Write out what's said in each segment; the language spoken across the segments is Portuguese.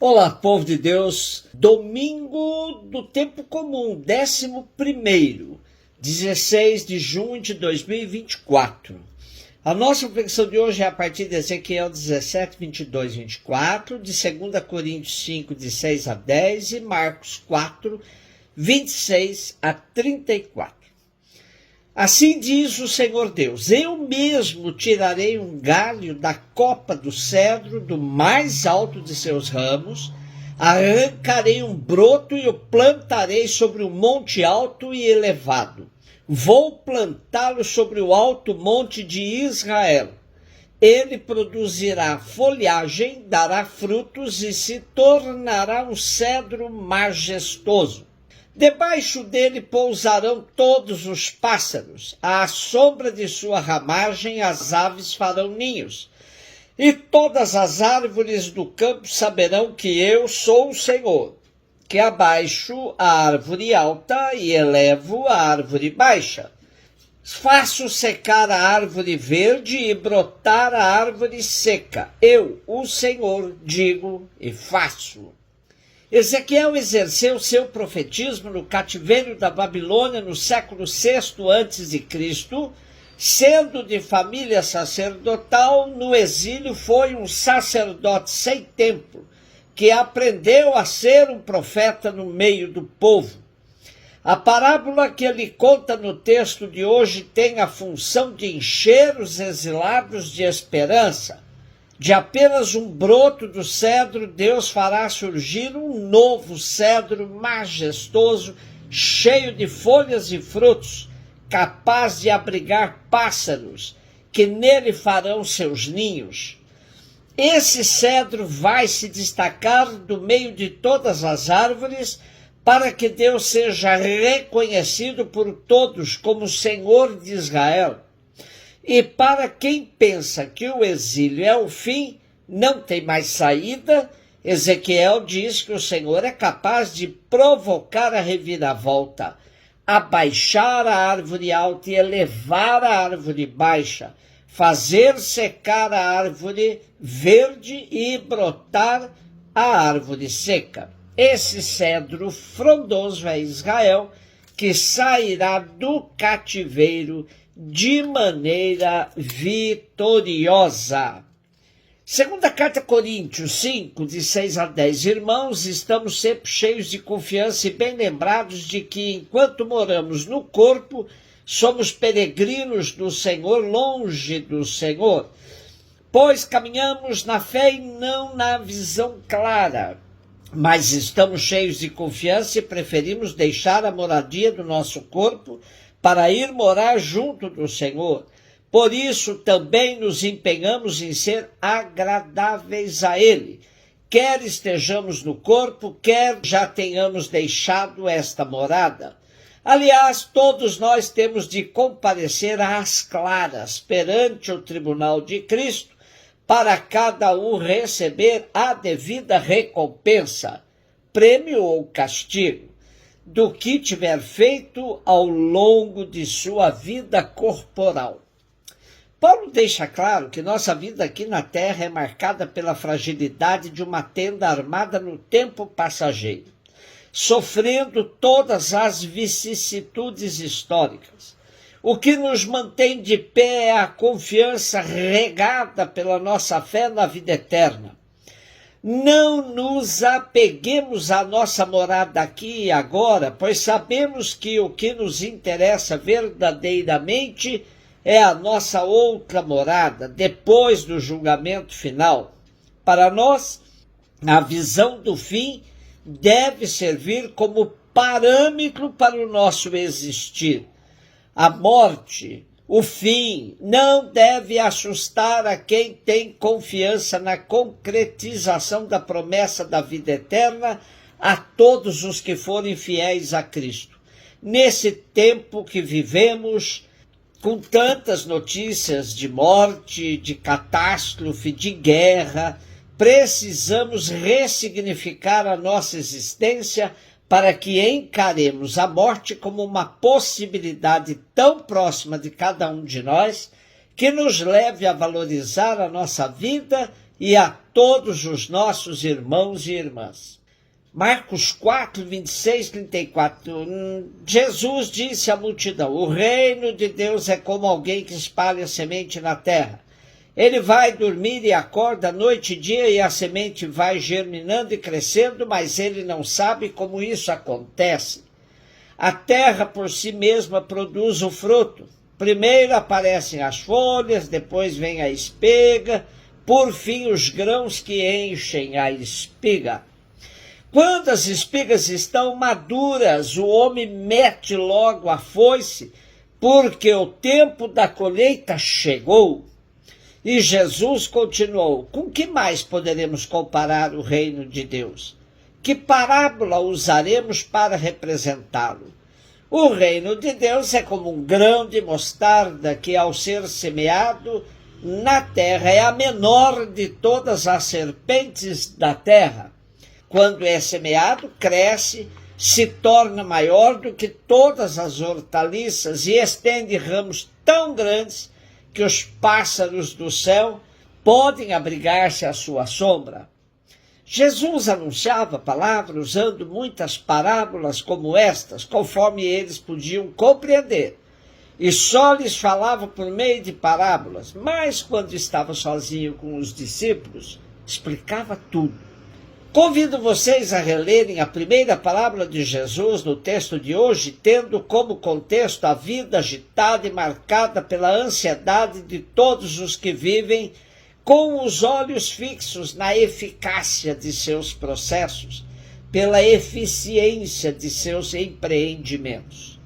Olá, povo de Deus, domingo do tempo comum, 11º, 16 de junho de 2024. A nossa reflexão de hoje é a partir de Ezequiel 17, 22, 24, de 2 Coríntios 5, de 6 a 10 e Marcos 4, 26 a 34. Assim diz o Senhor Deus: eu mesmo tirarei um galho da copa do cedro, do mais alto de seus ramos, arrancarei um broto e o plantarei sobre um monte alto e elevado. Vou plantá-lo sobre o alto monte de Israel. Ele produzirá folhagem, dará frutos e se tornará um cedro majestoso. Debaixo dele pousarão todos os pássaros, à sombra de sua ramagem as aves farão ninhos. E todas as árvores do campo saberão que eu sou o Senhor, que abaixo a árvore alta e elevo a árvore baixa. Faço secar a árvore verde e brotar a árvore seca. Eu, o Senhor, digo e faço. Ezequiel exerceu seu profetismo no cativeiro da Babilônia no século VI a.C., sendo de família sacerdotal. No exílio foi um sacerdote sem templo, que aprendeu a ser um profeta no meio do povo. A parábola que ele conta no texto de hoje tem a função de encher os exilados de esperança. De apenas um broto do cedro, Deus fará surgir um novo cedro majestoso, cheio de folhas e frutos, capaz de abrigar pássaros, que nele farão seus ninhos. Esse cedro vai se destacar do meio de todas as árvores, para que Deus seja reconhecido por todos como Senhor de Israel. E para quem pensa que o exílio é o fim, não tem mais saída, Ezequiel diz que o Senhor é capaz de provocar a reviravolta, abaixar a árvore alta e elevar a árvore baixa, fazer secar a árvore verde e brotar a árvore seca. Esse cedro frondoso é Israel, que sairá do cativeiro de maneira vitoriosa. Segunda carta a Coríntios 5, de 6 a 10. Irmãos, estamos sempre cheios de confiança e bem lembrados de que, enquanto moramos no corpo, somos peregrinos do Senhor, longe do Senhor, pois caminhamos na fé e não na visão clara. Mas estamos cheios de confiança e preferimos deixar a moradia do nosso corpo para ir morar junto do Senhor. Por isso também nos empenhamos em ser agradáveis a Ele, quer estejamos no corpo, quer já tenhamos deixado esta morada. Aliás, todos nós temos de comparecer às claras perante o tribunal de Cristo, para cada um receber a devida recompensa, prêmio ou castigo, do que tiver feito ao longo de sua vida corporal. Paulo deixa claro que nossa vida aqui na Terra é marcada pela fragilidade de uma tenda armada no tempo passageiro, sofrendo todas as vicissitudes históricas. O que nos mantém de pé é a confiança regada pela nossa fé na vida eterna. Não nos apeguemos à nossa morada aqui e agora, pois sabemos que o que nos interessa verdadeiramente é a nossa outra morada, depois do julgamento final. Para nós, a visão do fim deve servir como parâmetro para o nosso existir. A morte, o fim, não deve assustar a quem tem confiança na concretização da promessa da vida eterna a todos os que forem fiéis a Cristo. Nesse tempo que vivemos, com tantas notícias de morte, de catástrofe, de guerra, precisamos ressignificar a nossa existência para que encaremos a morte como uma possibilidade tão próxima de cada um de nós, que nos leve a valorizar a nossa vida e a todos os nossos irmãos e irmãs. Marcos 4, 26, 34. Jesus disse à multidão: o reino de Deus é como alguém que espalha semente na terra. Ele vai dormir e acorda noite e dia, e a semente vai germinando e crescendo, mas ele não sabe como isso acontece. A terra por si mesma produz o fruto. Primeiro aparecem as folhas, depois vem a espiga, por fim os grãos que enchem a espiga. Quando as espigas estão maduras, o homem mete logo a foice, porque o tempo da colheita chegou. E Jesus continuou: com que mais poderemos comparar o reino de Deus? Que parábola usaremos para representá-lo? O reino de Deus é como um grão de mostarda que, ao ser semeado na terra, é a menor de todas as serpentes da terra. Quando é semeado, cresce, se torna maior do que todas as hortaliças e estende ramos tão grandes que os pássaros do céu podem abrigar-se à sua sombra. Jesus anunciava a palavra usando muitas parábolas como estas, conforme eles podiam compreender, e só lhes falava por meio de parábolas, mas quando estava sozinho com os discípulos, explicava tudo. Convido vocês a relerem a primeira palavra de Jesus no texto de hoje, tendo como contexto a vida agitada e marcada pela ansiedade de todos os que vivem com os olhos fixos na eficácia de seus processos, pela eficiência de seus empreendimentos.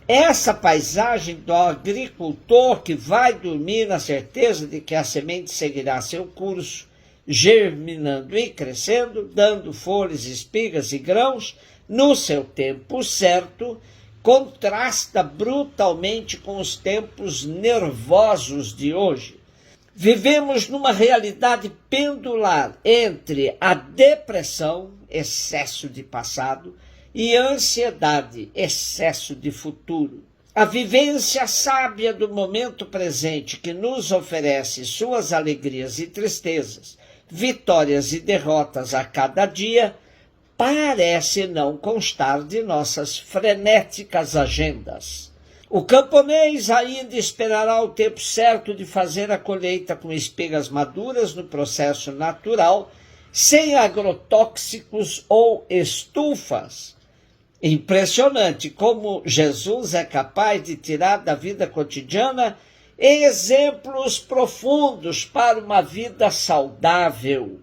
Essa paisagem do agricultor que vai dormir na certeza de que a semente seguirá seu curso, germinando e crescendo, dando folhas, espigas e grãos no seu tempo certo, contrasta brutalmente com os tempos nervosos de hoje. Vivemos numa realidade pendular entre a depressão, excesso de passado, e a ansiedade, excesso de futuro. A vivência sábia do momento presente, que nos oferece suas alegrias e tristezas, vitórias e derrotas a cada dia, parece não constar de nossas frenéticas agendas. O camponês ainda esperará o tempo certo de fazer a colheita com espigas maduras no processo natural, sem agrotóxicos ou estufas. Impressionante como Jesus é capaz de tirar da vida cotidiana exemplos profundos para uma vida saudável.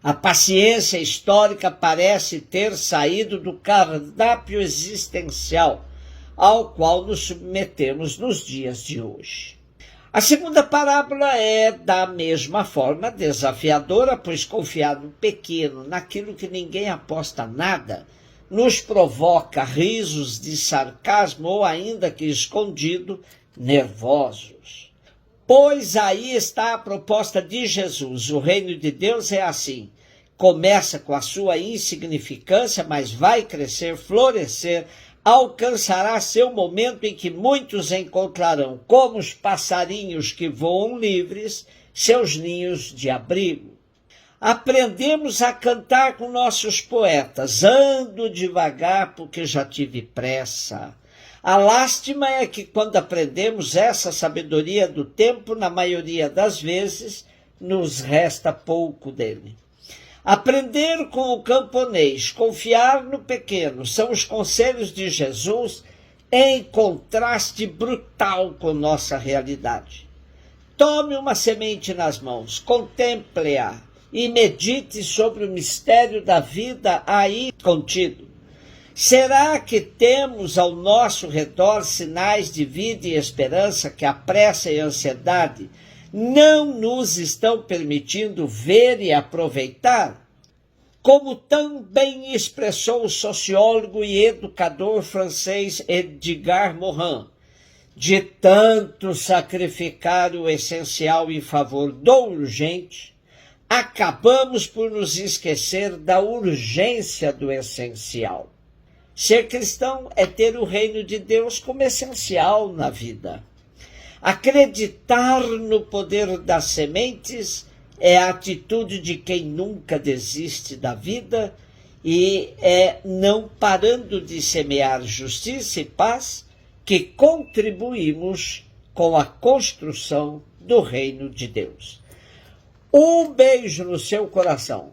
A paciência histórica parece ter saído do cardápio existencial ao qual nos submetemos nos dias de hoje. A segunda parábola é, da mesma forma, desafiadora, pois confiar no pequeno, naquilo que ninguém aposta nada, nos provoca risos de sarcasmo ou, ainda que escondido, nervosos. Pois aí está a proposta de Jesus. O reino de Deus é assim. Começa com a sua insignificância, mas vai crescer, florescer, alcançará seu momento em que muitos encontrarão, como os passarinhos que voam livres, seus ninhos de abrigo. Aprendemos a cantar com nossos poetas: ando devagar porque já tive pressa. A lástima é que quando aprendemos essa sabedoria do tempo, na maioria das vezes, nos resta pouco dele. Aprender com o camponês, confiar no pequeno, são os conselhos de Jesus em contraste brutal com nossa realidade. Tome uma semente nas mãos, contemple-a e medite sobre o mistério da vida aí contido. Será que temos ao nosso redor sinais de vida e esperança que a pressa e a ansiedade não nos estão permitindo ver e aproveitar? Como tão bem expressou o sociólogo e educador francês Edgar Morin, de tanto sacrificar o essencial em favor do urgente, acabamos por nos esquecer da urgência do essencial. Ser cristão é ter o reino de Deus como essencial na vida. Acreditar no poder das sementes é a atitude de quem nunca desiste da vida e é não parando de semear justiça e paz que contribuímos com a construção do reino de Deus. Um beijo no seu coração.